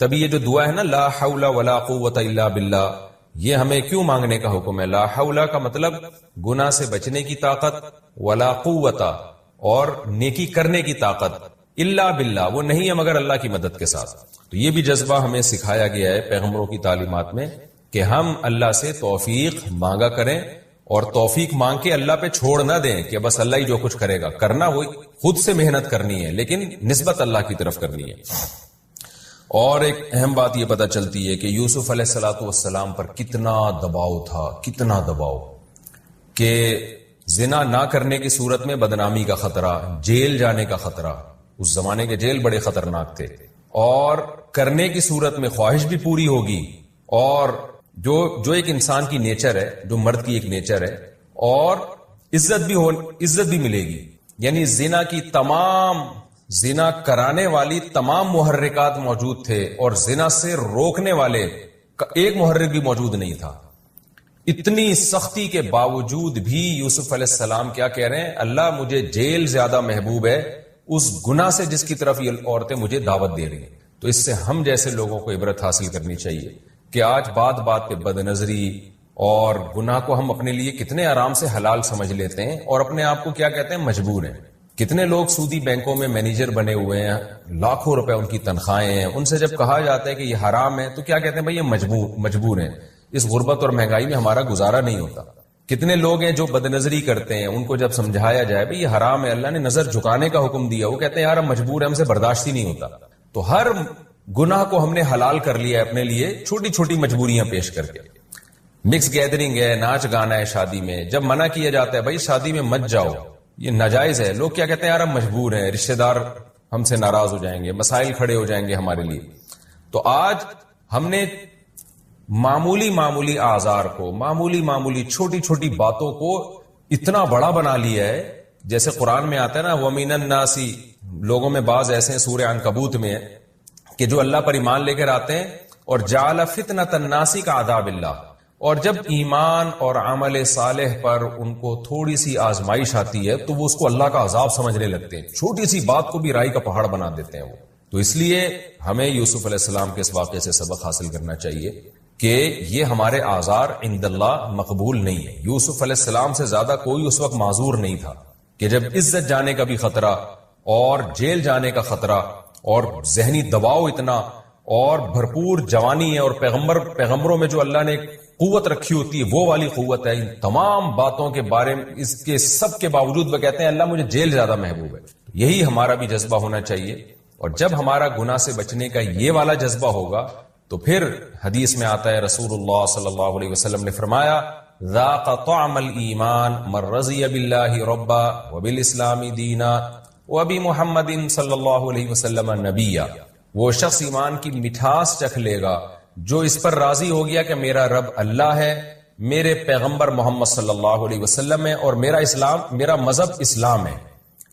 تبھی یہ جو دعا ہے نا لا حول ولا قوت الا باللہ، یہ ہمیں کیوں مانگنے کا حکم ہے؟ لا حول کا مطلب گناہ سے بچنے کی طاقت، ولا قوت اور نیکی کرنے کی طاقت، الا باللہ وہ نہیں ہے مگر اللہ کی مدد کے ساتھ۔ تو یہ بھی جذبہ ہمیں سکھایا گیا ہے پیغمبروں کی تعلیمات میں کہ ہم اللہ سے توفیق مانگا کریں، اور توفیق مانگ کے اللہ پہ چھوڑ نہ دیں کہ بس اللہ ہی جو کچھ کرے گا، کرنا وہ خود سے محنت کرنی ہے لیکن نسبت اللہ کی طرف کرنی ہے۔ اور ایک اہم بات یہ پتہ چلتی ہے کہ یوسف علیہ السلام پر کتنا دباؤ تھا، کتنا دباؤ، کہ زنا نہ کرنے کی صورت میں بدنامی کا خطرہ، جیل جانے کا خطرہ، اس زمانے کے جیل بڑے خطرناک تھے، اور کرنے کی صورت میں خواہش بھی پوری ہوگی، اور جو ایک انسان کی نیچر ہے، جو مرد کی ایک نیچر ہے، اور عزت بھی ملے گی، یعنی زنا کرانے والی تمام محرکات موجود تھے اور زنا سے روکنے والے ایک محرک بھی موجود نہیں تھا۔ اتنی سختی کے باوجود بھی یوسف علیہ السلام کیا کہہ رہے ہیں؟ اللہ مجھے جیل زیادہ محبوب ہے اس گناہ سے جس کی طرف یہ عورتیں مجھے دعوت دے رہی ہیں۔ تو اس سے ہم جیسے لوگوں کو عبرت حاصل کرنی چاہیے کہ آج بات بات پہ بد نظری اور گناہ کو ہم اپنے لیے کتنے آرام سے حلال سمجھ لیتے ہیں، اور اپنے آپ کو کیا کہتے ہیں؟ مجبور ہیں۔ کتنے لوگ سودی بینکوں میں مینیجر بنے ہوئے ہیں، لاکھوں روپے ان کی تنخواہیں ہیں، ان سے جب کہا جاتا ہے کہ یہ حرام ہے تو کیا کہتے ہیں؟ بھائی یہ مجبور ہیں، اس غربت اور مہنگائی میں ہمارا گزارا نہیں ہوتا۔ کتنے لوگ ہیں جو بد نظری کرتے ہیں، ان کو جب سمجھایا جائے بھائی یہ حرام ہے، اللہ نے نظر جھکانے کا حکم دیا، وہ کہتے ہیں یار ہم مجبور ہیں، ہم سے برداشت ہی نہیں ہوتا۔ تو ہر گناہ کو ہم نے حلال کر لیا ہے اپنے لیے، چھوٹی چھوٹی مجبوریاں پیش کر کے۔ مکس گیدرنگ ہے، ناچ گانا ہے شادی میں، جب منع کیا جاتا ہے بھائی شادی میں مت جاؤ، یہ ناجائز ہے، لوگ کیا کہتے ہیں یار ہم مجبور ہیں، رشتہ دار ہم سے ناراض ہو جائیں گے، مسائل کھڑے ہو جائیں گے ہمارے لیے۔ تو آج ہم نے معمولی اعذار کو، معمولی چھوٹی چھوٹی باتوں کو اتنا بڑا بنا لیا ہے، جیسے قرآن میں آتا ہے نا وَمِنَ النَّاسِ، لوگوں میں بعض ایسے ہیں، سورہ عنکبوت میں ہے کہ جو اللہ پر ایمان لے کر آتے ہیں، اور جعل فتنۃ الناس کعذاب اللہ، اور جب ایمان اور عمل صالح پر ان کو تھوڑی سی آزمائش آتی ہے تو وہ اس کو اللہ کا عذاب سمجھنے لگتے ہیں، چھوٹی سی بات کو بھی رائی کا پہاڑ بنا دیتے ہیں وہ۔ تو اس لیے ہمیں یوسف علیہ السلام کے اس واقعے سے سبق حاصل کرنا چاہیے کہ یہ ہمارے اعذار عند اللہ مقبول نہیں ہے۔ یوسف علیہ السلام سے زیادہ کوئی اس وقت معذور نہیں تھا کہ جب عزت جانے کا بھی خطرہ اور جیل جانے کا خطرہ اور ذہنی دباؤ اتنا اور بھرپور جوانی ہے، اور پیغمبروں میں جو اللہ نے قوت رکھی ہوتی ہے وہ والی قوت ہے، ان تمام باتوں کے بارے میں اس کے سب کے باوجود وہ کہتے ہیں اللہ مجھے جیل زیادہ محبوب ہے۔ یہی ہمارا بھی جذبہ ہونا چاہیے، اور جب ہمارا گناہ سے بچنے کا یہ والا جذبہ ہوگا تو پھر حدیث میں آتا ہے رسول اللہ صلی اللہ علیہ وسلم نے فرمایا ذاق طعم الایمان من رضی باللہ ربا وبالاسلام دینا وبمحمد صلی اللہ علیہ وسلم نبیا، وہ شخص ایمان کی مٹھاس چکھ لے گا جو اس پر راضی ہو گیا کہ میرا رب اللہ ہے، میرے پیغمبر محمد صلی اللہ علیہ وسلم ہے، اور میرا مذہب اسلام ہے،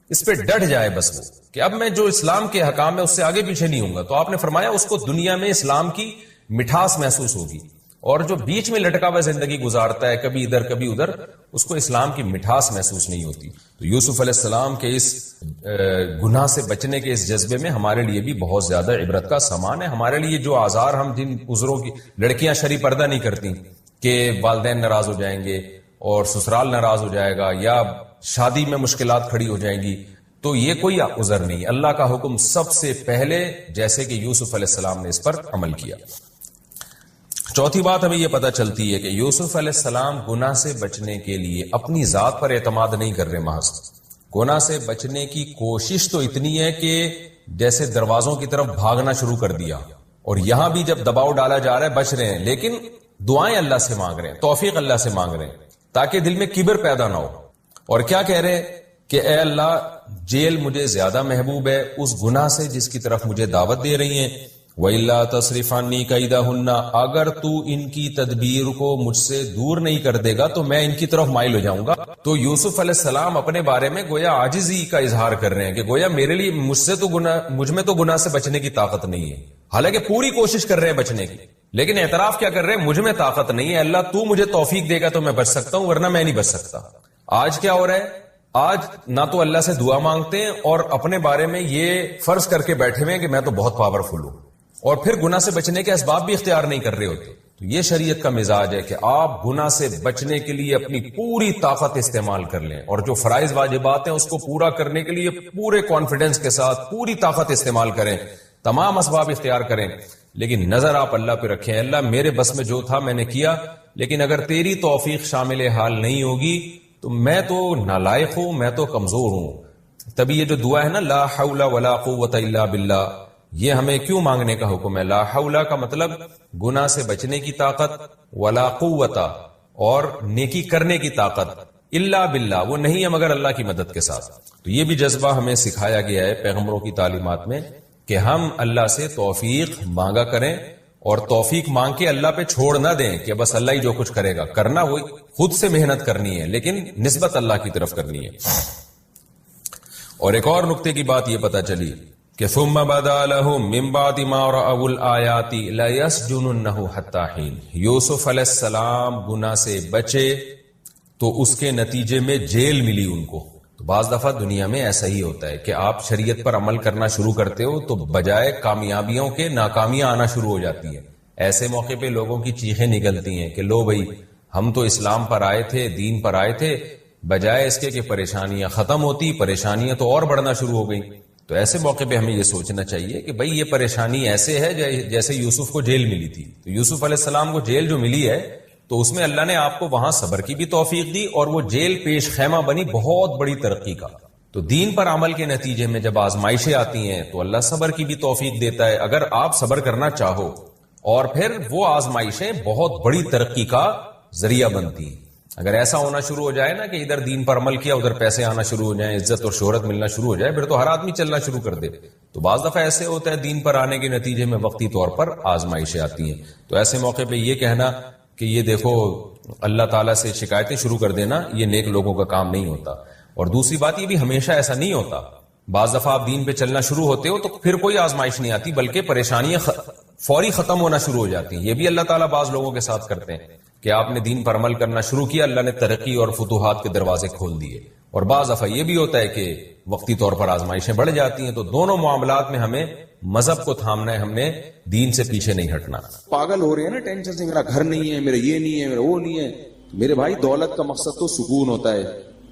اس پہ ڈٹ جائے بس وہ کہ اب میں جو اسلام کے حکام ہے اس سے آگے پیچھے نہیں ہوں گا۔ تو آپ نے فرمایا اس کو دنیا میں اسلام کی مٹھاس محسوس ہوگی، اور جو بیچ میں لٹکا ہوا زندگی گزارتا ہے کبھی ادھر کبھی ادھر، اس کو اسلام کی مٹھاس محسوس نہیں ہوتی۔ تو یوسف علیہ السلام کے اس گناہ سے بچنے کے اس جذبے میں ہمارے لیے بھی بہت زیادہ عبرت کا سامان ہے۔ ہمارے لیے جو آزار ہم جن عذروں کی، لڑکیاں شرعی پردہ نہیں کرتی کہ والدین ناراض ہو جائیں گے اور سسرال ناراض ہو جائے گا یا شادی میں مشکلات کھڑی ہو جائیں گی، تو یہ کوئی عذر نہیں۔ اللہ کا حکم سب سے پہلے جیسے کہ یوسف علیہ السلام نے اس پر عمل کیا۔ چوتھی بات ہمیں یہ پتہ چلتی ہے کہ یوسف علیہ السلام گناہ سے بچنے کے لیے اپنی ذات پر اعتماد نہیں کر رہے، محض گناہ سے بچنے کی کوشش تو اتنی ہے کہ جیسے دروازوں کی طرف بھاگنا شروع کر دیا، اور یہاں بھی جب دباؤ ڈالا جا رہا ہے بچ رہے ہیں، لیکن دعائیں اللہ سے مانگ رہے ہیں، توفیق اللہ سے مانگ رہے ہیں تاکہ دل میں کبر پیدا نہ ہو۔ اور کیا کہہ رہے ہیں کہ اے اللہ جیل مجھے زیادہ محبوب ہے اس گناہ سے جس کی طرف مجھے دعوت دے رہی ہیں، وَإِلَّا تَصْرِفْ عَنِّي كَيْدَهُنَّ، اگر تو ان کی تدبیر کو مجھ سے دور نہیں کر دے گا تو میں ان کی طرف مائل ہو جاؤں گا۔ تو یوسف علیہ السلام اپنے بارے میں گویا عاجزی کا اظہار کر رہے ہیں کہ گویا میرے لیے مجھ میں تو گناہ سے بچنے کی طاقت نہیں ہے، حالانکہ پوری کوشش کر رہے ہیں بچنے کی، لیکن اعتراف کیا کر رہے ہیں؟ مجھ میں طاقت نہیں ہے، اللہ تو مجھے توفیق دے گا تو میں بچ سکتا ہوں، ورنہ میں نہیں بچ سکتا۔ آج کیا ہو رہا ہے؟ آج نہ تو اللہ سے دعا مانگتے ہیں اور اپنے بارے میں یہ فرض کر کے بیٹھے ہوئے ہیں کہ میں تو بہت پاورفل ہوں، اور پھر گناہ سے بچنے کے اسباب بھی اختیار نہیں کر رہے ہوتے. تو یہ شریعت کا مزاج ہے کہ آپ گناہ سے بچنے کے لیے اپنی پوری طاقت استعمال کر لیں, اور جو فرائض واجبات ہیں اس کو پورا کرنے کے لیے پورے کانفیڈنس کے ساتھ پوری طاقت استعمال کریں, تمام اسباب اختیار کریں, لیکن نظر آپ اللہ پہ رکھیں. اللہ میرے بس میں جو تھا میں نے کیا, لیکن اگر تیری توفیق شامل حال نہیں ہوگی تو میں تو نالائق ہوں, میں تو کمزور ہوں. تبھی یہ جو دعا ہے نا, لا حول ولا قوت الا باللہ, یہ ہمیں کیوں مانگنے کا حکم ہے؟ لا حول کا مطلب گناہ سے بچنے کی طاقت, ولا قوت اور نیکی کرنے کی طاقت, الا باللہ وہ نہیں ہے مگر اللہ کی مدد کے ساتھ. تو یہ بھی جذبہ ہمیں سکھایا گیا ہے پیغمبروں کی تعلیمات میں کہ ہم اللہ سے توفیق مانگا کریں, اور توفیق مانگ کے اللہ پہ چھوڑ نہ دیں کہ بس اللہ ہی جو کچھ کرے گا. کرنا وہ خود سے محنت کرنی ہے, لیکن نسبت اللہ کی طرف کرنی ہے. اور ایک اور نقطے کی بات یہ پتہ چلی کہ ثم بدا لهم من بعد ما رأوا الآیات لیسجننہ حتی حین. یوسف علیہ السلام گناہ سے بچے تو اس کے نتیجے میں جیل ملی ان کو. تو بعض دفعہ دنیا میں ایسا ہی ہوتا ہے کہ آپ شریعت پر عمل کرنا شروع کرتے ہو تو بجائے کامیابیوں کے ناکامیاں آنا شروع ہو جاتی ہیں. ایسے موقع پہ لوگوں کی چیخیں نکلتی ہیں کہ لو بھائی ہم تو اسلام پر آئے تھے, دین پر آئے تھے, بجائے اس کے کہ پریشانیاں ختم ہوتی, پریشانیاں تو اور بڑھنا شروع ہو گئی. تو ایسے موقع پہ ہمیں یہ سوچنا چاہیے کہ بھائی یہ پریشانی ایسے ہے جیسے یوسف کو جیل ملی تھی. تو یوسف علیہ السلام کو جیل جو ملی ہے تو اس میں اللہ نے آپ کو وہاں صبر کی بھی توفیق دی, اور وہ جیل پیش خیمہ بنی بہت بڑی ترقی کا. تو دین پر عمل کے نتیجے میں جب آزمائشیں آتی ہیں تو اللہ صبر کی بھی توفیق دیتا ہے اگر آپ صبر کرنا چاہو, اور پھر وہ آزمائشیں بہت بڑی ترقی کا ذریعہ بنتی ہیں. اگر ایسا ہونا شروع ہو جائے نا کہ ادھر دین پر عمل کیا ادھر پیسے آنا شروع ہو جائیں, عزت اور شہرت ملنا شروع ہو جائے, پھر تو ہر آدمی چلنا شروع کر دے. تو بعض دفعہ ایسے ہوتا ہے دین پر آنے کے نتیجے میں وقتی طور پر آزمائشیں آتی ہیں. تو ایسے موقع پہ یہ کہنا کہ یہ دیکھو اللہ تعالیٰ سے شکایتیں شروع کر دینا, یہ نیک لوگوں کا کام نہیں ہوتا. اور دوسری بات یہ بھی ہمیشہ ایسا نہیں ہوتا. بعض دفعہ آپ دین پہ چلنا شروع ہوتے ہو تو پھر کوئی آزمائش نہیں آتی, بلکہ پریشانیاں فوری ختم ہونا شروع ہو جاتی ہیں. یہ بھی اللہ تعالیٰ بعض لوگوں کے ساتھ کرتے ہیں کہ آپ نے دین پر عمل کرنا شروع کیا, اللہ نے ترقی اور فتوحات کے دروازے کھول دیے. اور بعض دفعہ یہ بھی ہوتا ہے کہ وقتی طور پر آزمائشیں بڑھ جاتی ہیں. تو دونوں معاملات میں ہمیں مذہب کو تھامنا ہے, ہم نے دین سے پیچھے نہیں ہٹنا. پاگل ہو رہے ہیں نا ٹینشن سے, میرا گھر نہیں ہے, میرا یہ نہیں ہے, میرا وہ نہیں ہے. میرے بھائی دولت کا مقصد تو سکون ہوتا ہے.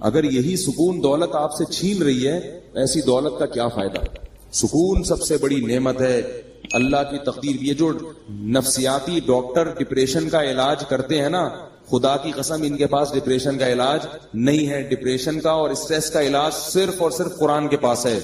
اگر یہی سکون دولت آپ سے چھین رہی ہے ایسی دولت کا کیا فائدہ؟ سکون سب سے بڑی نعمت ہے, اللہ کی تقدیر. یہ جو نفسیاتی ڈاکٹر ڈپریشن کا علاج کرتے ہیں نا, خدا کی قسم ان کے پاس ڈپریشن کا علاج نہیں ہے. ڈپریشن کا اور اسٹریس کا علاج صرف اور صرف قرآن کے پاس ہے,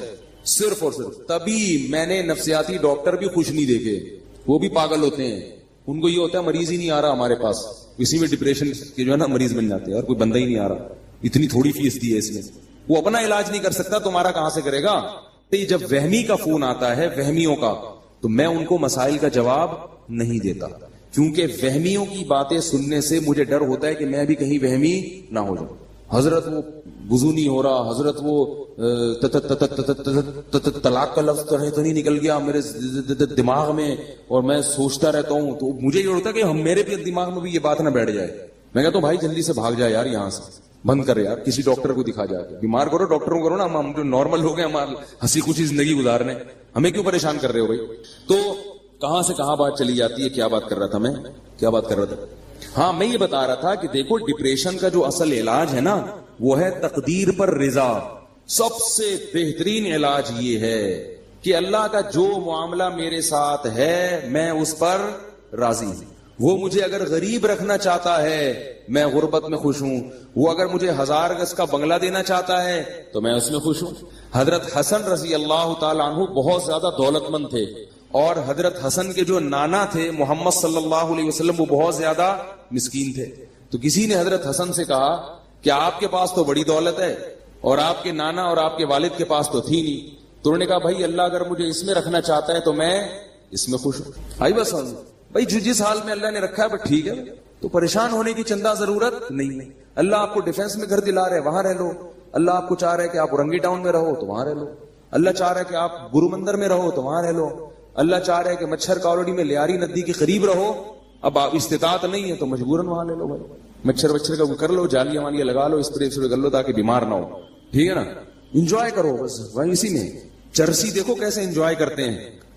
صرف اور صرف. تبھی میں نے نفسیاتی ڈاکٹر بھی خوش نہیں دیکھے, وہ بھی پاگل ہوتے ہیں. ان کو یہ ہوتا ہے مریض ہی نہیں آ رہا ہمارے پاس, اسی میں ڈپریشن کے جو ہے نا مریض بن جاتے ہیں, اور کوئی بندہ ہی نہیں آ رہا, اتنی تھوڑی فیس دی ہے اس میں. وہ اپنا علاج نہیں کر سکتا, تمہارا کہاں سے کرے گا؟ جب وہمی کا فون آتا ہے, وہمیوں کا, تو میں ان کو مسائل کا جواب نہیں دیتا, کیونکہ وہمیوں کی باتیں سننے سے مجھے ڈر ہوتا ہے کہ میں بھی کہیں وہمی نہ ہو جاؤں. حضرت وہ وضو نہیں ہو رہا, حضرت وہ طلاق کا لفظ تو نہیں نکل گیا میرے دماغ میں, اور میں سوچتا رہتا ہوں. تو مجھے یہ ہوتا ہے کہ میرے دماغ میں بھی یہ بات نہ بیٹھ جائے. میں کہتا ہوں بھائی جلدی سے بھاگ جائے یار یہاں سے, بند کر یار, کسی ڈاکٹر کو دکھا جائے. بیمار کرو ڈاکٹروں کرو نا, ہم جو نارمل لوگ ہیں ہمارے ہنسی خوشی زندگی گزارنے, ہمیں کیوں پریشان کر رہے ہو بھائی؟ تو کہاں سے کہاں بات چلی جاتی ہے. کیا بات کر رہا تھا میں, کیا بات کر رہا تھا؟ ہاں میں یہ بتا رہا تھا کہ دیکھو ڈپریشن کا جو اصل علاج ہے نا وہ ہے تقدیر پر رضا. سب سے بہترین علاج یہ ہے کہ اللہ کا جو معاملہ میرے ساتھ ہے میں اس پر راضی ہوں. وہ مجھے اگر غریب رکھنا چاہتا ہے میں غربت میں خوش ہوں, وہ اگر مجھے 1000 گز کا بنگلہ دینا چاہتا ہے تو میں اس میں خوش ہوں. حضرت حسن رضی اللہ تعالیٰ عنہ بہت زیادہ دولت مند تھے, اور حضرت حسن کے جو نانا تھے محمد صلی اللہ علیہ وسلم وہ بہت زیادہ مسکین تھے. تو کسی نے حضرت حسن سے کہا کہ آپ کے پاس تو بڑی دولت ہے اور آپ کے نانا اور آپ کے والد کے پاس تو تھی نہیں. تو انہوں نے کہا بھائی اللہ اگر مجھے اس میں رکھنا چاہتا ہے تو میں اس میں خوش ہوں. آئی بس بھائی جس حال میں اللہ نے رکھا ہے بس ٹھیک ہے, تو پریشان ہونے کی چندہ ضرورت نہیں. اللہ آپ کو ڈیفنس میں گھر دلا رہے وہاں رہ لو, اللہ آپ کو چاہ رہے کہ آپ اورنگی ٹاؤن میں رہو تو وہاں رہ لو, اللہ چاہ رہے کہ آپ گرو مندر میں رہو تو وہاں رہ لو, اللہ چاہ رہے کہ مچھر کالونی میں لیاری ندی کے قریب رہو, اب آپ استطاعت نہیں ہے تو مجبوراً وہاں لے لو. بھائی مچھر کا کر لو, جالیاں والیاں لگا لو, اسپرے کر لو تاکہ بیمار نہ ہو, ٹھیک ہے نا. انجوائے کرو بس وہیں اسی میں. چرسی دیکھو کیسے انجوائے کرتے ہیں,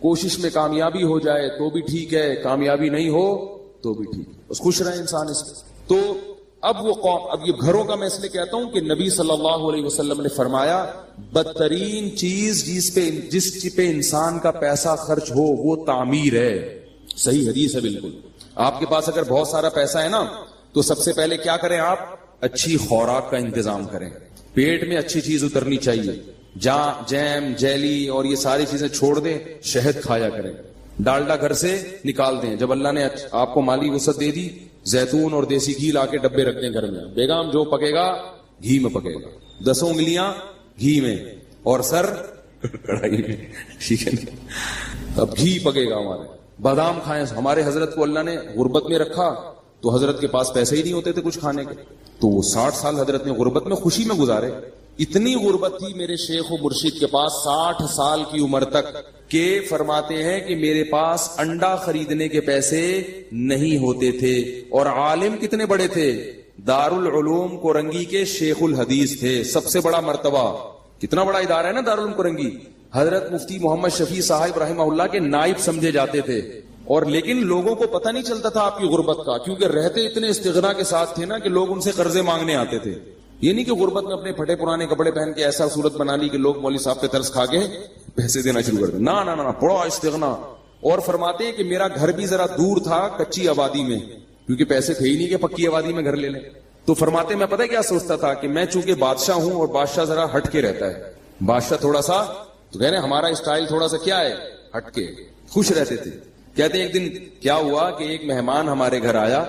کوشش میں کامیابی ہو جائے تو بھی ٹھیک ہے, کامیابی نہیں ہو تو بھی ٹھیک ہے, بس خوش رہے انسان اس میں. تو اب وہ قوم, اب یہ گھروں کا میں اس لیے کہتا ہوں کہ نبی صلی اللہ علیہ وسلم نے فرمایا بدترین چیز جس پہ انسان کا پیسہ خرچ ہو وہ تعمیر ہے. صحیح حدیث ہے بالکل. آپ کے پاس اگر بہت سارا پیسہ ہے نا تو سب سے پہلے کیا کریں آپ, اچھی خوراک کا انتظام کریں. پیٹ میں اچھی چیز اترنی چاہیے, جیم جیلی اور یہ ساری چیزیں چھوڑ دیں, شہد کھایا کریں, ڈالڈا گھر سے نکال دیں. جب اللہ نے آپ کو مالی وسعت دے دی, زیتون اور دیسی گھی لا کے ڈبے رکھ دیں گھر میں. بیگم جو پکے گا گھی میں پکے گا, 10 انگلیاں گھی میں اور سر کڑھائی میں, ٹھیک ہے نا. اب گھی پکے گا ہمارے. بادام کھائیں. ہمارے حضرت کو اللہ نے غربت میں رکھا تو حضرت کے پاس پیسے ہی نہیں ہوتے تھے کچھ کھانے کے, تو وہ 60 سال حضرت نے غربت میں خوشی میں گزارے. اتنی غربت تھی میرے شیخ و مرشد کے پاس 60 سال کی عمر تک کہ فرماتے ہیں کہ میرے پاس انڈا خریدنے کے پیسے نہیں ہوتے تھے. اور عالم کتنے بڑے تھے, دارالعلوم کورنگی کے شیخ الحدیث تھے. سب سے بڑا مرتبہ, کتنا بڑا ادارہ ہے نا دارالعلوم کورنگی. حضرت مفتی محمد شفیع صاحب رحمہ اللہ کے نائب سمجھے جاتے تھے. اور لیکن لوگوں کو پتہ نہیں چلتا تھا آپ کی غربت کا, کیونکہ رہتے اتنے استغنا کے ساتھ تھے نا کہ لوگ ان سے قرضے مانگنے آتے تھے. یہ نہیں کہ غربت میں اپنے پھٹے پرانے کپڑے پہن کے ایسا صورت بنا لی کہ لوگ مولوی صاحب پہ ترس کھا کے پیسے دینا شروع کر دیں. نہ بڑا استغنا. اور فرماتے ہیں کہ میرا گھر بھی ذرا دور تھا کچی آبادی میں, کیونکہ پیسے تھے ہی نہیں کہ پکی آبادی میں گھر لے لیں. تو فرماتے میں پتہ کیا سوچتا تھا کہ میں چونکہ بادشاہ ہوں اور بادشاہ ذرا ہٹ کے رہتا ہے, بادشاہ تھوڑا سا, تو کہہ رہے ہمارا اسٹائل تھوڑا سا کیا ہے, ہٹ کے, خوش رہتے تھے. کہتے ہیں ایک دن کیا ہوا کہ ایک مہمان ہمارے گھر آیا,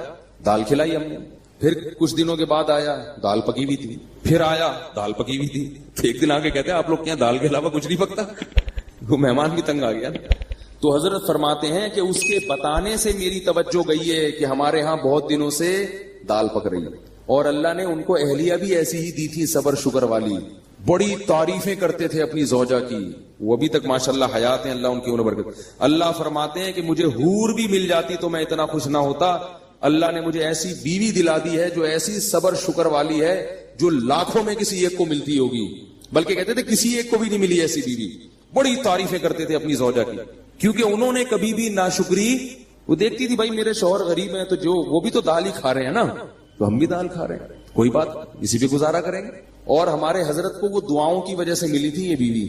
دال کھلائی ہم نے. پھر کچھ دنوں کے بعد آیا, دال پکی ہوئی تھی. پھر آیا, دال پکی ہوئی تھی. ایک دن آگے کہتے ہیں آپ لوگ کیا دال کے علاوہ کچھ نہیں پکتا. وہ مہمان بھی تنگ آ گیا. تو حضرت فرماتے ہیں کہ اس کے بتانے سے میری توجہ گئی ہے کہ ہمارے ہاں بہت دنوں سے دال پک رہی ہے. اور اللہ نے ان کو اہلیہ بھی ایسی ہی دی تھی, صبر شکر والی. بڑی تعریفیں کرتے تھے اپنی زوجہ کی, وہ ابھی تک ماشاءاللہ حیات ہیں, اللہ ان کی عمر برکت. اللہ فرماتے ہیں کہ مجھے حور بھی مل جاتی تو میں اتنا خوش نہ ہوتا. اللہ نے مجھے ایسی بیوی دلا دی ہے جو ایسی صبر شکر والی ہے جو لاکھوں میں کسی ایک کو ملتی ہوگی, بلکہ کہتے تھے کسی ایک کو بھی نہیں ملی ایسی بیوی. بڑی تعریفیں کرتے تھے اپنی زوجہ کی, کیونکہ انہوں نے کبھی بھی ناشکری, وہ دیکھتی تھی بھائی میرے شوہر غریب ہیں تو جو وہ بھی تو دال ہی کھا رہے ہیں نا, تو ہم بھی دال کھا رہے ہیں, کوئی بات اسی پہ گزارا کریں گے. اور ہمارے حضرت کو وہ دعاؤں کی وجہ سے ملی تھی یہ بیوی.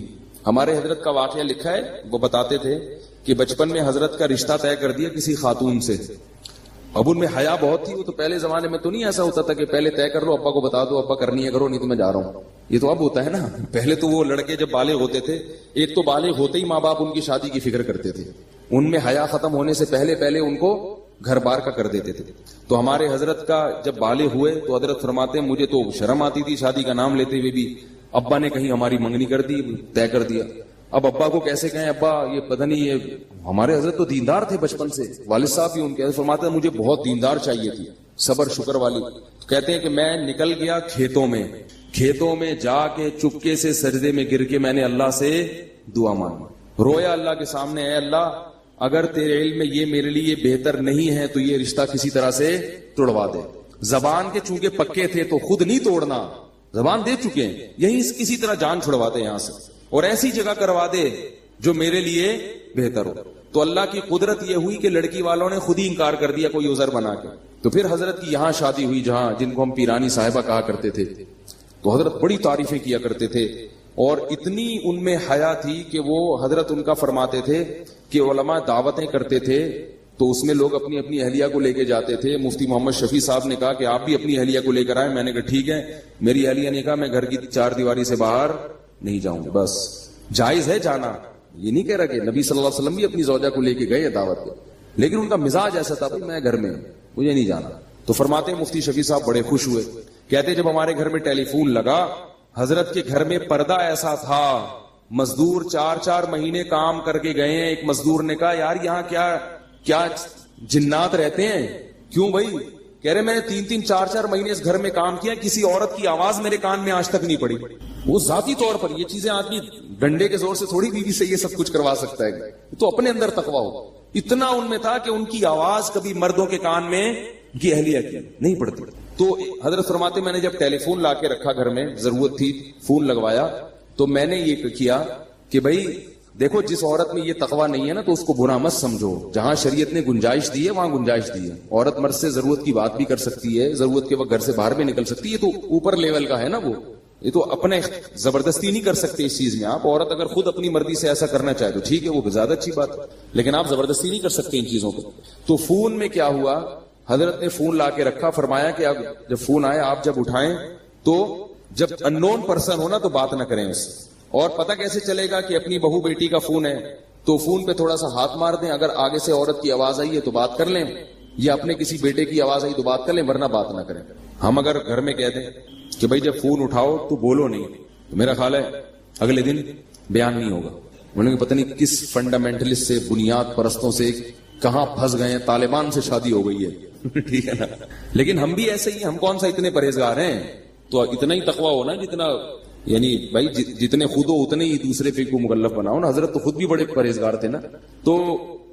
ہمارے حضرت کا واقعہ لکھا ہے, وہ بتاتے تھے کہ بچپن میں حضرت کا رشتہ طے کر دیا کسی خاتون سے. اب ان میں حیا بہت تھی. وہ تو پہلے زمانے میں تو نہیں ایسا ہوتا تھا کہ پہلے طے کر لو, ابا کو بتا دو, ابا کرنی ہے کرو, نہیں تو میں جا رہا ہوں. یہ تو اب ہوتا ہے نا. پہلے تو وہ لڑکے جب بالغ ہوتے تھے, ایک تو بالغ ہوتے ہی ماں باپ ان کی شادی کی فکر کرتے تھے, ان میں حیا ختم ہونے سے پہلے ان کو گھر بار کا کر دیتے تھے. تو ہمارے حضرت کا جب بالغ ہوئے تو حضرت فرماتے ہیں مجھے تو شرم آتی تھی شادی کا نام لیتے ہوئے بھی. ابا نے کہیں ہماری منگنی کر دی, طے کر دیا. اب ابا کو کیسے کہیں ابا یہ پتہ نہیں, یہ ہمارے حضرت تو دیندار تھے بچپن سے, والد صاحب بھی ان کے فرماتے ہیں مجھے بہت دیندار چاہیے تھی, صبر شکر والی. کہتے ہیں کہ میں نکل گیا کھیتوں میں جا کے چپکے سے سجدے میں گر کے میں نے اللہ سے دعا مانگی. رویا اللہ کے سامنے, اے اللہ اگر تیرے علم میں یہ میرے لیے بہتر نہیں ہے تو یہ رشتہ کسی طرح سے توڑوا دے. زبان کے چونکہ پکے تھے تو خود نہیں توڑنا, زبان دے چکے ہیں, یہی کسی طرح جان چھڑوا دے یہاں سے, اور ایسی جگہ کروا دے جو میرے لیے بہتر ہو. تو اللہ کی قدرت یہ ہوئی کہ لڑکی والوں نے خود ہی انکار کر دیا کوئی عذر بنا کے. تو پھر حضرت کی یہاں شادی ہوئی جہاں جن کو ہم پیرانی صاحبہ کہا کرتے تھے. تو حضرت بڑی تعریفیں کیا کرتے تھے, اور اتنی ان میں حیا تھی کہ وہ حضرت ان کا فرماتے تھے کہ علماء دعوتیں کرتے تھے تو اس میں لوگ اپنی اپنی اہلیہ کو لے کے جاتے تھے. مفتی محمد شفیع صاحب نے کہا کہ آپ بھی اپنی اہلیہ کو لے کر آئے. میں نے کہا ٹھیک ہے. میری اہلیہ نے کہا میں گھر کی 4 دیواری سے باہر نہیں جاؤں گا. بس جائز ہے جانا, یہ نہیں کہہ رہا کہ نبی صلی اللہ علیہ وسلم بھی اپنی زوجہ کو لے کے گئے دعوت پہ, لیکن ان کا مزاج ایسا تھا بھائی میں گھر میں مجھے نہیں جانا. تو فرماتے ہیں مفتی شفیع صاحب بڑے خوش ہوئے. کہتے جب ہمارے گھر میں ٹیلی فون لگا, حضرت کے گھر میں پردہ ایسا تھا, مزدور 4 مہینے کام کر کے گئے ہیں. ایک مزدور نے کہا یار یہاں کیا جنات رہتے ہیں؟ کیوں بھائی؟ کہہ رہے میں نے 3 4 مہینے اس گھر میں کام کیا, کسی عورت کی آواز میرے کان میں آج تک نہیں پڑی. وہ ذاتی طور پر یہ چیزیں آدمی ڈنڈے کے زور سے تھوڑی بیوی سے یہ سب کچھ کروا سکتا ہے, تو اپنے اندر تقویٰ ہو. اتنا ان میں تھا کہ ان کی آواز کبھی مردوں کے کان میں کی اہلیہ کی نہیں پڑتی. تو حضرت فرماتے میں نے جب ٹیلی فون لا کے رکھا گھر میں, ضرورت تھی فون لگوایا, تو میں نے یہ کیا کہ بھائی دیکھو جس عورت میں یہ تقوی نہیں ہے نا تو اس کو برا مت سمجھو. جہاں شریعت نے گنجائش دی ہے وہاں گنجائش دی ہے. عورت مرد سے ضرورت کی بات بھی کر سکتی ہے, ضرورت کے وقت گھر سے باہر بھی نکل سکتی ہے, تو اوپر لیول کا ہے نا وہ. یہ تو اپنے زبردستی نہیں کر سکتے اس چیز میں. آپ عورت اگر خود اپنی مرضی سے ایسا کرنا چاہے تو ٹھیک ہے, وہ زیادہ اچھی بات ہے, لیکن آپ زبردستی نہیں کر سکتے ان چیزوں کو. تو فون میں کیا ہوا, حضرت نے فون لا کے رکھا, فرمایا کہ اب جب فون آئے آپ جب اٹھائیں تو جب ان نون پرسن ہونا تو بات نہ کریں اس سے. اور پتہ کیسے چلے گا کہ اپنی بہو بیٹی کا فون ہے تو فون پہ تھوڑا سا ہاتھ مار دیں, اگر آگے سے عورت کی آواز آئی ہے تو بات کر لیں, یا اپنے کسی بیٹے کی آواز آئی تو بات کر لیں, ورنہ بات نہ کریں. ہم اگر گھر میں کہہ دیں کہ بھائی جب فون اٹھاؤ تو بولو نہیں, تو میرا خیال ہے اگلے دن بیان نہیں ہوگا. انہوں نے پتہ نہیں کس فنڈامنٹلسٹ سے, بنیاد پرستوں سے کہاں پھنس گئے ہیں, طالبان سے شادی ہو گئی ہے. ٹھیک ہے نا, لیکن ہم بھی ایسے ہی, ہم کون سا اتنے پرہیزگار ہیں. تو اتنا ہی تقویٰ ہونا جتنا, یعنی بھائی جتنے خود ہو اتنے ہی دوسرے پہ کو مکلف بناؤ نا. حضرت تو خود بھی بڑے پرہیزگار تھے نا. تو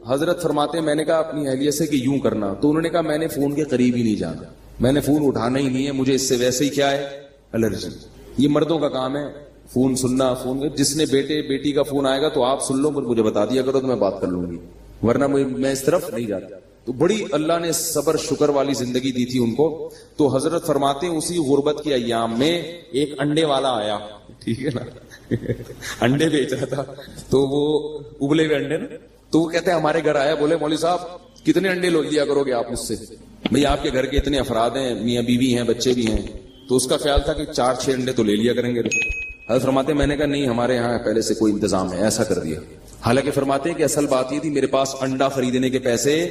حضرت فرماتے ہیں میں نے کہا اپنی اہلیہ سے کہ یوں کرنا, تو انہوں نے کہا میں نے فون کے قریب ہی نہیں جانا, میں نے فون اٹھانا ہی نہیں ہے, مجھے اس سے ویسے ہی کیا ہے الرجی. یہ مردوں کا کام ہے فون سننا. فون جس نے بیٹے بیٹی کا فون آئے گا تو آپ سن لو, مجھے بتا دیا کرو تو میں بات کر لوں گی, ورنہ میں اس طرف نہیں جاتا. تو بڑی اللہ نے صبر شکر والی زندگی دی تھی ان کو. تو حضرت فرماتے ہیں اسی غربت کے ایام میں ایک انڈے والا آیا, ٹھیک ہے نا, انڈے بیچ رہا تھا, تو وہ ابلے ہوئے انڈے نا, تو وہ کہتے ہیں ہمارے گھر آیا, بولے مولوی صاحب کتنے انڈے لیا کرو گے آپ مجھ سے, بھئی آپ کے گھر کے اتنے افراد ہیں, میاں بیوی ہیں, بچے بھی ہیں. تو اس کا خیال تھا کہ 4-6 انڈے تو لے لیا کریں گے. حضرت فرماتے ہیں میں نے کہا نہیں, ہمارے یہاں پہلے سے کوئی انتظام ہے, ایسا کر دیا. حالانکہ فرماتے ہیں کہ اصل بات یہ تھی میرے پاس انڈا خریدنے کے پیسے,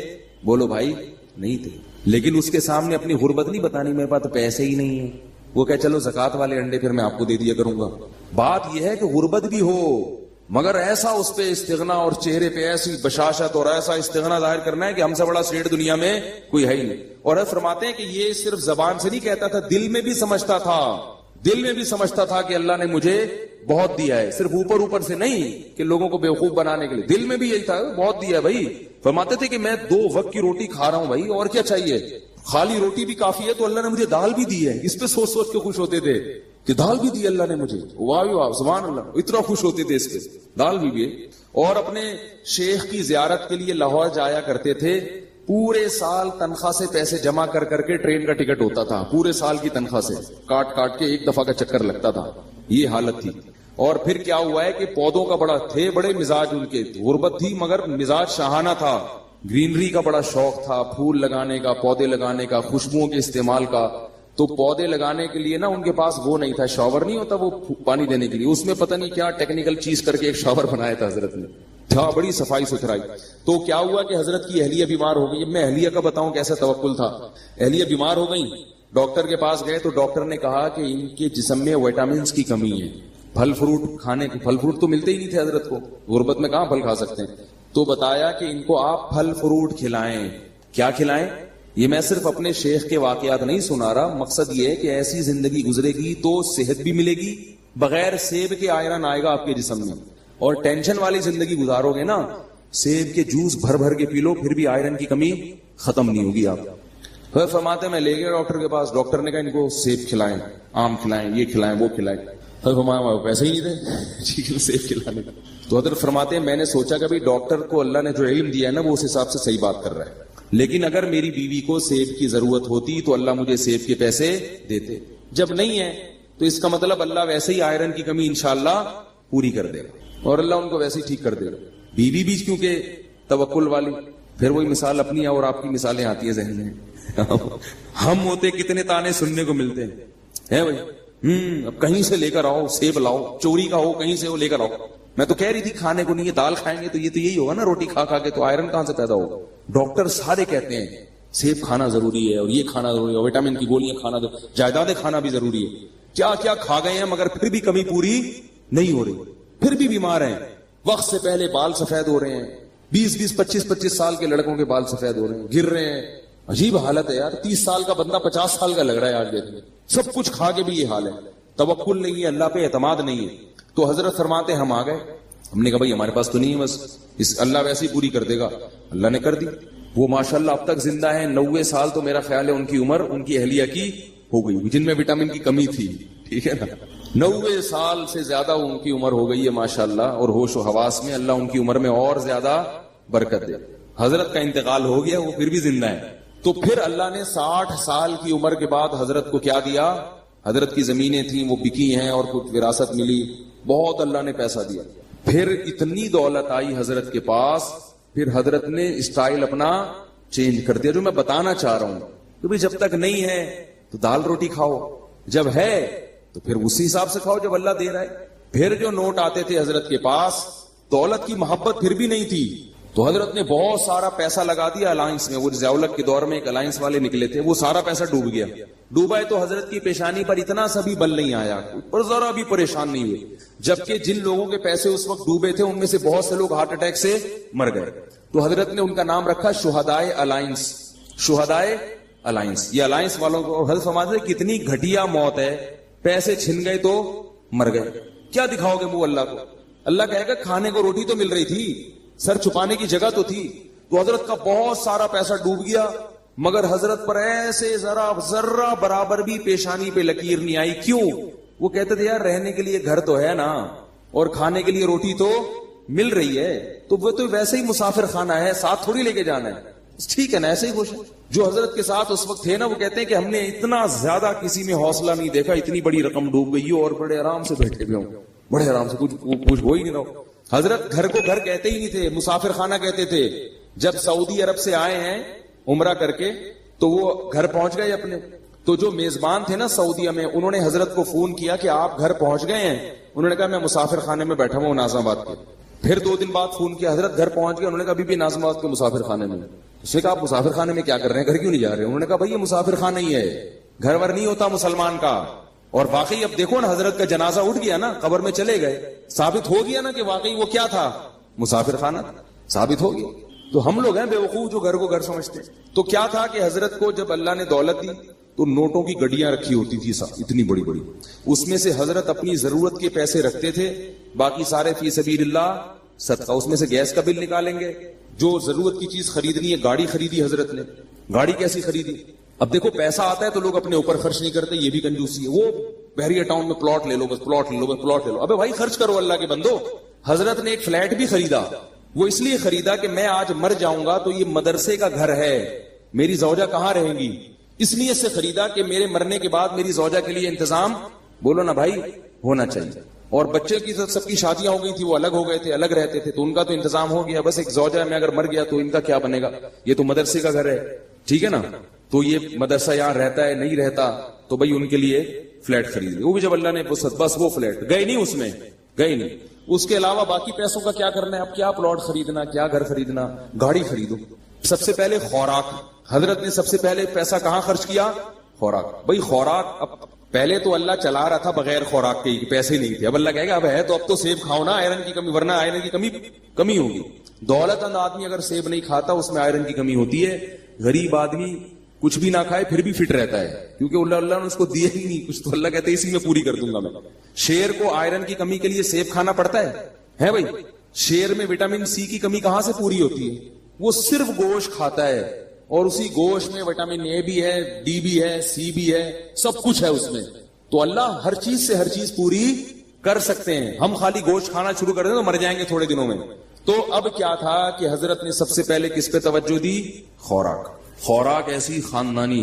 بولو بھائی, نہیں تھے, لیکن اس کے سامنے اپنی غربت نہیں بتانی, میرے پاس تو پیسے ہی نہیں ہیں. وہ کہ چلو زکات والے انڈے پھر میں آپ کو دے دیا کروں گا. بات یہ ہے کہ غربت بھی ہو مگر ایسا اس پہ استغنا, اور چہرے پہ ایسی بشاشت اور ایسا استغنا ظاہر کرنا ہے کہ ہم سے بڑا سیٹ دنیا میں کوئی ہے ہی نہیں. اور فرماتے ہیں کہ یہ صرف زبان سے نہیں کہتا تھا, دل میں بھی سمجھتا تھا, دل میں بھی سمجھتا تھا کہ اللہ نے مجھے بہت دیا ہے, صرف اوپر اوپر سے نہیں کہ لوگوں کو بیوقوف بنانے کے لیے, دل میں بھی یہی تھا بہت دیا ہے بھائی. فرماتے تھے کہ میں 2 وقت کی روٹی کھا رہا ہوں بھائی, اور کیا چاہیے, خالی روٹی بھی کافی ہے, تو اللہ نے مجھے دال بھی دی ہے. اس پہ سوچ سوچ کے خوش ہوتے تھے کہ دال بھی دی اللہ نے مجھے, واہ واہ سبحان اللہ, اتنا خوش ہوتے تھے اس پہ, دال بھی. اور اپنے شیخ کی زیارت کے لیے لاہور جایا کرتے تھے, پورے سال تنخواہ سے پیسے جمع کر کر کے ٹرین کا ٹکٹ ہوتا تھا, پورے سال کی تنخواہ سے کاٹ کاٹ کے ایک دفعہ کا چکر لگتا تھا. یہ حالت تھی. اور پھر کیا ہوا ہے کہ پودوں کا بڑا تھے, بڑے مزاج ان کے, غربت تھی مگر مزاج شاہانہ تھا, گرینری کا بڑا شوق تھا, پھول لگانے کا, پودے لگانے کا, خوشبوؤں کے استعمال کا. تو پودے لگانے کے لیے نا ان کے پاس وہ نہیں تھا, شاور نہیں ہوتا وہ پانی دینے کے لیے, اس میں پتہ نہیں کیا ٹیکنیکل چیز کر کے ایک شاور بنایا تھا حضرت نے, تھا بڑی صفائی ستھرائی. تو کیا ہوا کہ حضرت کی اہلیہ بیمار ہو گئی. میں اہلیہ کا بتاؤں کیسا توکل تھا. اہلیہ بیمار ہو گئی, ڈاکٹر کے پاس گئے تو ڈاکٹر نے کہا کہ ان کے جسم میں وٹامنس کی کمی ہے, پھل فروٹ کھانے کو, پھل فروٹ تو ملتے ہی نہیں تھے حضرت کو, غربت میں کہاں پھل کھا سکتے ہیں. تو بتایا کہ ان کو آپ پھل فروٹ کھلائیں. کیا کھلائیں؟ یہ میں صرف اپنے شیخ کے واقعات نہیں سنا رہا, مقصد یہ ہے کہ ایسی زندگی گزرے گی تو صحت بھی ملے گی, بغیر سیب کے آئرن آئے گا آپ کے جسم میں. اور ٹینشن والی زندگی گزارو گے نا, سیب کے جوس بھر بھر کے پی لو پھر بھی آئرن کی کمی ختم نہیں ہوگی آپ. پھر فرماتے میں لے گیا ڈاکٹر کے پاس, ڈاکٹر نے کہا ان کو سیب کھلائیں, آم کھلائیں, یہ کھلائیں, وہ کھلائیں. پیسے ہی نہیں تھے سیب کھلانے کا. تو حضرت فرماتے ہیں میں نے سوچا کہ ڈاکٹر کو اللہ نے جو علم دیا ہے نا وہ اس حساب سے صحیح بات کر رہا ہے, لیکن اگر میری بیوی کو سیب کی ضرورت ہوتی تو اللہ مجھے سیب کے پیسے دیتے, جب نہیں ہے تو اس کا مطلب اللہ ویسے ہی آئرن کی کمی انشاءاللہ پوری کر دے گا, اور اللہ ان کو ویسے ہی ٹھیک کر دے گا. بیوی بھی کیونکہ توکل والی, پھر وہی مثال اپنی ہے اور آپ کی مثالیں آتی ہیں ذہن میں. ہم ہوتے کتنے تانے سننے کو ملتے ہیں بھائی, اب کہیں سے لے کر آؤ, سیب لاؤ, چوری کا ہو کہیں سے وہ لے کر آؤ. میں تو کہہ رہی تھی کھانے کو نہیں ہے, دال کھائیں گے تو یہ تو یہی ہوگا نا, روٹی کھا کھا کے, تو آئرن کہاں سے پیدا ہوگا. ڈاکٹر سارے کہتے ہیں سیب کھانا ضروری ہے, اور یہ کھانا ضروری ہے, وٹامن کی گولیاں کھانا, جائیدادیں کھانا بھی ضروری ہے. کیا کیا کھا گئے ہیں مگر پھر بھی کمی پوری نہیں ہو رہی, پھر بھی بیمار ہیں. وقت سے پہلے بال سفید ہو رہے ہیں, 20-20, 25-25 سال کے لڑکوں کے بال سفید ہو رہے ہیں, گر رہے ہیں. عجیب حالت ہے یار, 30 سال کا بندہ 50 سال کا لگ رہا ہے آج دیکھ. سب کچھ کھا کے بھی یہ حال ہے, توکل نہیں ہے, اللہ پہ اعتماد نہیں ہے. تو حضرت فرماتے ہم آ گئے, ہم نے کہا بھائی ہمارے پاس تو نہیں ہے, بس اس اللہ ویسے ہی پوری کر دے گا. اللہ نے کر دی. وہ ماشاءاللہ اب تک زندہ ہیں, 90 سال تو میرا خیال ہے ان کی عمر ان کی اہلیہ کی ہو گئی, جن میں وٹامن کی کمی تھی. ٹھیک ہے نا, 90 سال سے زیادہ ان کی عمر ہو گئی ہے ماشاءاللہ, اور ہوش و حواس میں اللہ ان کی عمر میں اور زیادہ برکت دے. حضرت کا انتقال ہو گیا, وہ پھر بھی زندہ ہے. تو پھر اللہ نے 60 سال کی عمر کے بعد حضرت کو کیا دیا؟ حضرت کی زمینیں تھیں وہ بکی ہیں اور کچھ وراثت ملی, بہت اللہ نے پیسہ دیا. پھر اتنی دولت آئی حضرت کے پاس, پھر حضرت نے اسٹائل اپنا چینج کر دیا. جو میں بتانا چاہ رہا ہوں کہ بھئی جب تک نہیں ہے تو دال روٹی کھاؤ, جب ہے تو پھر اسی حساب سے کھاؤ جب اللہ دے رہا ہے. پھر جو نوٹ آتے تھے حضرت کے پاس, دولت کی محبت پھر بھی نہیں تھی, تو حضرت نے بہت سارا پیسہ لگا دیا الائنس میں. وہ ضیاء-ال-حق کے دور میں ایک الائنس والے نکلے تھے, وہ سارا پیسہ ڈوب گیا. ڈوبا ہے تو حضرت کی پیشانی پر اتنا سا بھی بل نہیں آیا اور ذرا بھی پریشان نہیں ہوئے, جبکہ جن لوگوں کے پیسے اس وقت ڈوبے تھے ان میں سے بہت سے لوگ ہارٹ اٹیک سے مر گئے. تو حضرت نے ان کا نام رکھا شہدائے الائنس. شہدائے الائنس, یہ الائنس والوں کو. حضرت فرماتے ہیں کتنی گھٹیا موت ہے, پیسے چھن گئے تو مر گئے, کیا دکھاؤ گے منہ اللہ کو؟ اللہ کہے گا کھانے کو روٹی تو مل رہی تھی, سر چھپانے کی جگہ تو تھی. تو حضرت کا بہت سارا پیسہ ڈوب گیا, مگر حضرت پر ایسے ذرہ برابر بھی پیشانی پہ لکیر نہیں آئی. کیوں؟ وہ کہتے تھے یار رہنے کے لیے گھر تو ہے نا, اور کھانے کے لیے روٹی تو مل رہی ہے, تو وہ تو ویسے ہی مسافر خانہ ہے, ساتھ تھوڑی لے کے جانا ہے, ٹھیک ہے نا, ایسے ہی خوش ہے. جو حضرت کے ساتھ اس وقت تھے نا, وہ کہتے ہیں کہ ہم نے اتنا زیادہ کسی میں حوصلہ نہیں دیکھا, اتنی بڑی رقم ڈوب گئی اور بڑے آرام سے بیٹھے ہوئے ہوں, بڑے آرام سے, کچھ ہو ہی نہیں رہا. حضرت گھر کو گھر کہتے ہی نہیں تھے, مسافر خانہ کہتے تھے. جب سعودی عرب سے آئے ہیں عمرہ کر کے تو وہ گھر پہنچ گئے اپنے, تو جو میزبان تھے نا سعودیہ میں, انہوں نے حضرت کو فون کیا کہ آپ گھر پہنچ گئے ہیں. انہوں نے کہا میں مسافر خانے میں بیٹھا ہوں ناظم آباد کے. پھر 2 دن بعد فون کیا, حضرت گھر پہنچ گئے. انہوں نے کہا ابھی بھی ناظم آباد کے مسافر خانے میں. اس نے کہا آپ مسافر خانے میں کیا کر رہے ہیں, گھر کیوں نہیں جا رہے؟ انہوں نے کہا بھائی یہ مسافر خانہ ہی ہے, گھر ور نہیں ہوتا مسلمان کا. اور واقعی اب دیکھو نا, حضرت کا جنازہ اٹھ گیا نا, قبر میں چلے گئے, ثابت ہو گیا نا کہ واقعی وہ کیا تھا, مسافر خانہ ثابت ہو گیا. تو ہم لوگ ہیں بے وقوف جو گھر کو گھر سمجھتے ہیں. تو کیا تھا کہ حضرت کو جب اللہ نے دولت دی تو نوٹوں کی گڈیاں رکھی ہوتی تھی اتنی بڑی بڑی, اس میں سے حضرت اپنی ضرورت کے پیسے رکھتے تھے, باقی سارے فی سبیل اللہ صدقہ. اس میں سے گیس کا بل نکالیں گے, جو ضرورت کی چیز خریدنی ہے. گاڑی خریدی حضرت نے, گاڑی کیسی خریدی؟ اب دیکھو پیسہ آتا ہے تو لوگ اپنے اوپر خرچ نہیں کرتے, یہ بھی کنجوسی ہے. وہ بحریہ ٹاؤن میں پلاٹ لے لو, بس پلاٹ لے لو, بس پلاٹ لے لو. ابے بھائی خرچ کرو اللہ کے بندو. حضرت نے ایک فلیٹ بھی خریدا, وہ اس لیے خریدا کہ میں آج مر جاؤں گا تو یہ مدرسے کا گھر ہے, میری زوجہ کہاں رہیں گی, اس لیے سے خریدا کہ میرے مرنے کے بعد میری زوجہ کے لیے انتظام, بولو نا بھائی, ہونا چاہیے. اور بچے کی سب کی شادیاں ہو گئی تھی, وہ الگ ہو گئے تھے, الگ رہتے تھے, تو ان کا تو انتظام ہو گیا. بس ایک زوجہ میں اگر مر گیا تو ان کا کیا بنے گا, یہ تو مدرسے کا گھر ہے, ٹھیک ہے نا. تو یہ مدرسہ یہاں رہتا ہے نہیں رہتا, تو بھائی ان کے لیے فلیٹ خرید لی. وہ بھی جب اللہ نے بس وہ فلیٹ گئے نہیں, اس میں گئے نہیں. اس کے علاوہ باقی پیسوں کا کیا کرنا ہے, اب کیا پلاٹ خریدنا, کیا گھر خریدنا, گاڑی خریدو. سب سے پہلے خوراک, حضرت نے سب سے پہلے پیسہ کہاں خرچ کیا؟ خوراک. بھائی خوراک, اب پہلے تو اللہ چلا رہا تھا بغیر خوراک کے, پیسے نہیں تھے. اب اللہ کہے گا اب ہے تو اب تو سیب کھاؤ نا, آئرن کی کمی, ورنہ آئرن کی کمی ہوگی. دولت مند آدمی اگر سیب نہیں کھاتا اس میں آئرن کی کمی ہوتی ہے. غریب آدمی کچھ بھی نہ کھائے پھر بھی فٹ رہتا ہے, کیونکہ اللہ نے اس کو دیا ہی نہیں کچھ, تو اللہ کہتے ہیں اسی میں پوری کر دوں گا میں. شیر کو آئرن کی کمی کے لیے سیب کھانا پڑتا ہے بھائی. شیر میں وٹامن سی کی کمی کہاں سے پوری ہوتی ہے؟ وہ صرف گوشت کھاتا ہے, اور اسی گوشت میں وٹامن اے بھی ہے, ڈی بھی ہے, سی بھی ہے, سب کچھ ہے اس میں. تو اللہ ہر چیز سے ہر چیز پوری کر سکتے ہیں. ہم خالی گوشت کھانا شروع کر دیں تو مر جائیں گے تھوڑے دنوں میں. تو اب کیا تھا کہ حضرت نے سب سے پہلے کس پہ توجہ دی؟ خوراک. خوراک ایسی خاندانی,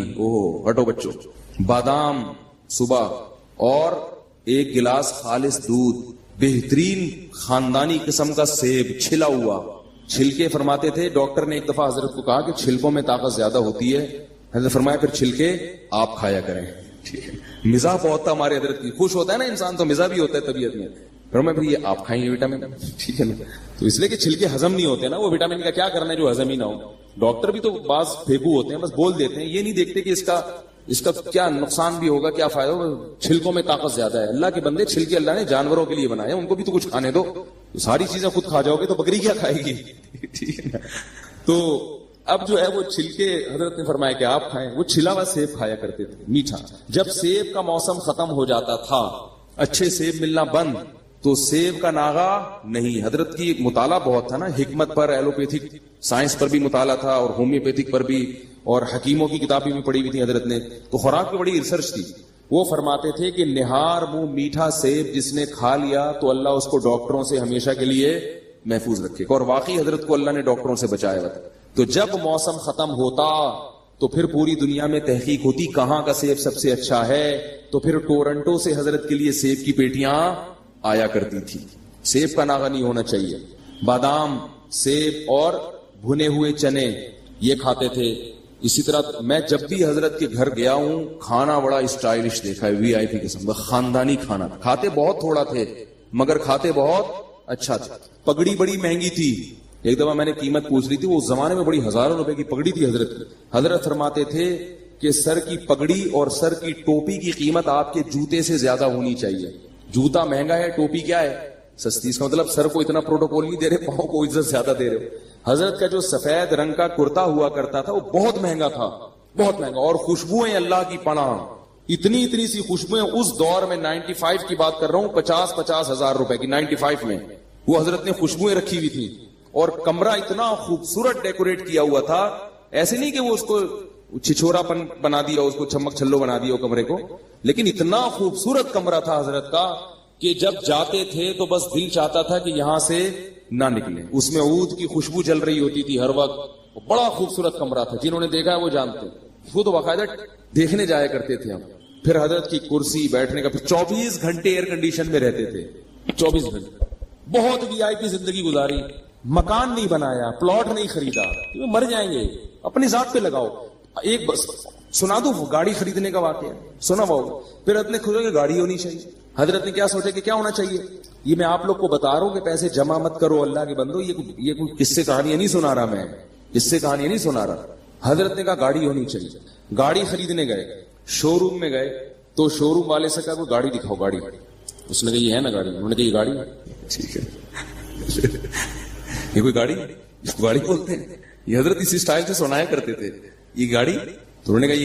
ہٹو بچوں, بادام صبح اور 1 گلاس خالص دودھ, بہترین خاندانی قسم کا سیب چھلا ہوا. چھلکے فرماتے تھے, ڈاکٹر نے ایک دفعہ حضرت کو کہا کہ چھلکوں میں طاقت زیادہ ہوتی ہے. حضرت فرمایا پھر چھلکے آپ کھایا کریں. مزاح بہت تھا ہمارے حضرت کی, خوش ہوتا ہے نا انسان تو مزاح بھی ہوتا ہے طبیعت میں. پھر یہ آپ کھائیں گے وٹامن, ٹھیک ہے نا. تو اس لیے کہ چھلکے ہضم نہیں ہوتے نا, وہ وٹامن کا کیا کرنا ہے جو ہضم ہی نہ ہو. ڈاکٹر بھی تو بعض پھیپو ہوتے ہیں, بس بول دیتے ہیں, یہ نہیں دیکھتے کہ اس کا کیا نقصان بھی ہوگا, کیا فائدہ ہوگا. چھلکوں میں طاقت زیادہ ہے. اللہ کے بندے, چھلکے اللہ نے جانوروں کے لیے بنائے, ان کو بھی تو کچھ کھانے دو. ساری چیزیں خود کھا جاؤ گے تو بکری کیا کھائے گی, ٹھیک ہے نا. تو اب جو ہے وہ چھلکے حضرت نے فرمایا کہ آپ کھائیں. وہ چھلا ہوا سیب کھایا کرتے تھے, میٹھا. جب سیب کا موسم ختم ہو جاتا تھا, اچھے سیب ملنا بند, تو سیب کا ناغا نہیں. حضرت کی مطالعہ بہت تھا نا, حکمت پر, ایلوپیتھک سائنس پر بھی مطالعہ تھا, اور ہومیوپیتھک پر بھی, اور حکیموں کی کتابیں بھی پڑھی ہوئی تھی حضرت نے. تو خوراک پہ بڑی ریسرچ تھی. وہ فرماتے تھے کہ نہار منہ میٹھا سیب جس نے کھا لیا تو اللہ اس کو ڈاکٹروں سے ہمیشہ کے لیے محفوظ رکھے گا. اور واقعی حضرت کو اللہ نے ڈاکٹروں سے بچایا ہوا تھا. تو جب موسم ختم ہوتا تو پھر پوری دنیا میں تحقیق ہوتی کہاں کا سیب سب سے اچھا ہے, تو پھر ٹورنٹو سے حضرت کے لیے سیب کی پیٹیاں آیا کرتی تھی. سیب کا ناغہ نہیں ہونا چاہیے. بادام, سیب اور بھنے ہوئے چنے یہ کھاتے تھے. اسی طرح میں جب بھی حضرت کے گھر گیا ہوں کھانا بڑا اسٹائلش دیکھا ہے, وی آئی پی قسم کا خاندانی کھانا. کھاتے بہت تھوڑا تھے مگر کھاتے بہت اچھا تھا. پگڑی بڑی مہنگی تھی. ایک دفعہ میں نے قیمت پوچھ لی تھی, وہ زمانے میں بڑی ہزاروں روپے کی پگڑی تھی حضرت کی. حضرت فرماتے تھے کہ سر کی پگڑی اور سر کی ٹوپی کی قیمت آپ کے جوتے سے زیادہ ہونی چاہیے. جوتا مہنگا ہے, ٹوپی کیا ہے, سستی. اس کا مطلب سر کو اتنا پروٹوکول نہیں دے رہے, پاؤں کو عزت زیادہ دے رہے. حضرت کا جو سفید رنگ کا کرتا ہوا کرتا تھا وہ بہت مہنگا تھا, بہت مہنگا. اور خوشبوئیں اللہ کی پناہ, اتنی سی خوشبوئیں. اس دور میں 95 کی بات کر رہا ہوں, 50 ہزار روپے کی 95 میں وہ حضرت نے خوشبوئیں رکھی ہوئی تھی. اور کمرہ اتنا خوبصورت ڈیکوریٹ کیا ہوا تھا, ایسے نہیں کہ وہ اس کو چھچورا پن بنا دیا, اس کو چھمک چھلو بنا دیا کمرے کو, لیکن اتنا خوبصورت کمرہ تھا حضرت کا کہ جب جاتے تھے تو بس دل چاہتا تھا کہ یہاں سے نہ نکلے. اس میں عود کی خوشبو چل رہی ہوتی تھی ہر وقت. بڑا خوبصورت کمرہ تھا, جنہوں نے دیکھا ہے وہ جانتے. وہ تو باقاعدہ دیکھنے جایا کرتے تھے ہم. پھر حضرت کی کرسی بیٹھنے کا, پھر 24 گھنٹے ایئر کنڈیشن میں رہتے تھے, 24 گھنٹے. بہت وی آئی پی زندگی گزاری. مکان نہیں بنایا, پلاٹ نہیں خریدا, مر جائیں گے, اپنی ذات پہ لگاؤ. ایک بس سنا دو گاڑی خریدنے کا واقعہ سنا ہوا. پھر حضرت نے کھوجا کہ گاڑی ہونی چاہیے. حضرت نے کیا سوچا کہ کیا ہونا چاہیے. یہ میں آپ لوگ کو بتا رہا ہوں کہ پیسے جمع مت کرو اللہ کے بندو, یہ کوئی قصے کہانیاں نہیں سنا رہا, میں قصے کہانیاں نہیں سنا رہا. حضرت نے کہا گاڑی ہونی چاہیے. گاڑی خریدنے گئے, شو روم میں گئے تو شو روم والے سے کہا کوئی گاڑی دکھاؤ. گاڑی, اس نے کہا یہ ہے نا گاڑی. انہوں نے کہا یہ گاڑی ہے. ٹھیک ہے, یہ کوئی گاڑی, اس کو گاڑی بولتے ہیں. یہ حضرت اسی سٹائل سے سنایا کرتے تھے, یہ گاڑی. تو انہوں نے کہا